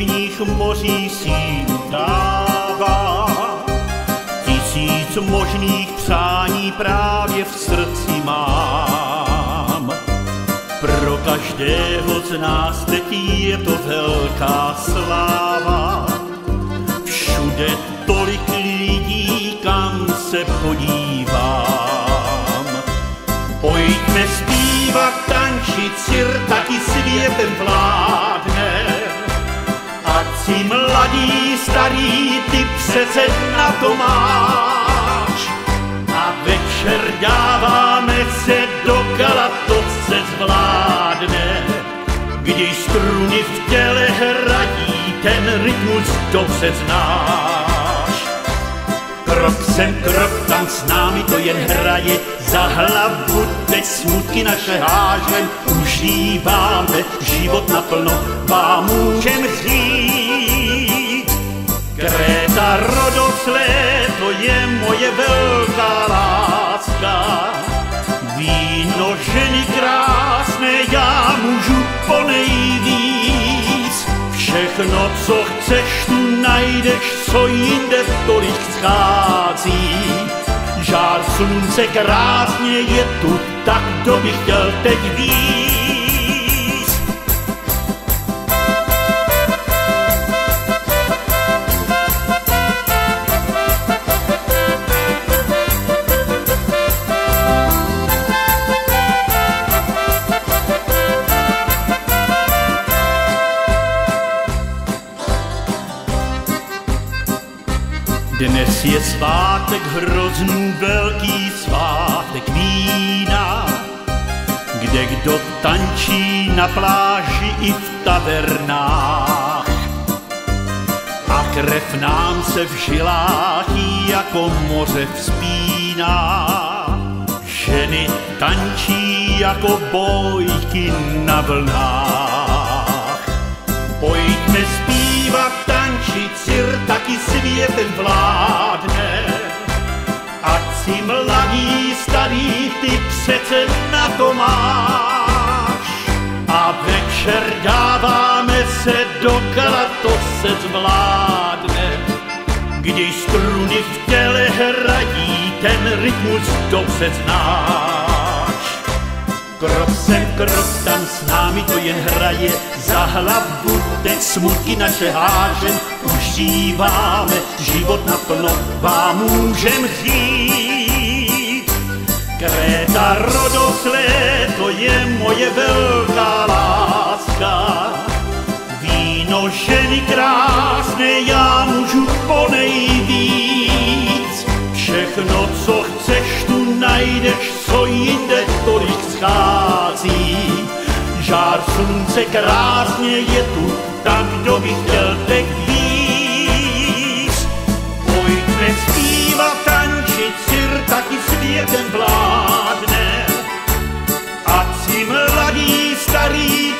slunečních moří sílu dává. Tisíc možných přání právě v srdci mám. Pro každého z nás teď je to velká sláva. Všude tolik lidí, kam se podívám. Pojďme zpívat, tančit, sir taky světem vládne. Ať si mladí, starý, ty přece na to máš. A večer dáváme se do gala, to se zvládne. Když struny v těle hrají, ten rytmus dobře znáš. Krok sem, krok tam, s námi to jen hraje, za hlavu teď smutky naše hážem. Užíváme život naplno, vám můžem říct. Kréta Rodoslé, to je moje velká láska. Víno ženy krásné, já můžu ponejvíc. Všechno, co chceš, tu najdeš, co jinde tolik schází. Žár slunce krásně je tu, tak kdo by chtěl teď víc. Dnes je svátek hroznů, velký svátek vína, kde kdo tančí na pláži i v tavernách. A krev nám se v žilách jako moře vzpíná. Ženy tančí jako bojky na vlnách. Pojďme zpívat, tančit, sir taky světem vládne. Ať si mladý, starý, ty přece na to máš. A večer dáváme se do gala, to se zvládne. Když struny v těle hrají, ten rytmus dobře znáš. Krok sem, krok tam, s námi to jen hraje, za hlavu teď smutky naše hážem. Užíváme život naplno, vám můžem říct. Kréta Rodoslé, to je moje velká láska. Víno ženy krásné, já můžu ponejvíc. Všechno, co chceš, tu najdeš, co jinde tolik schází. Žár slunce krásně je tu, tak kdo by chtěl teď víc. Pojďme zpívat, tančit, sir taky světem vládne. Ať si mladý, starý,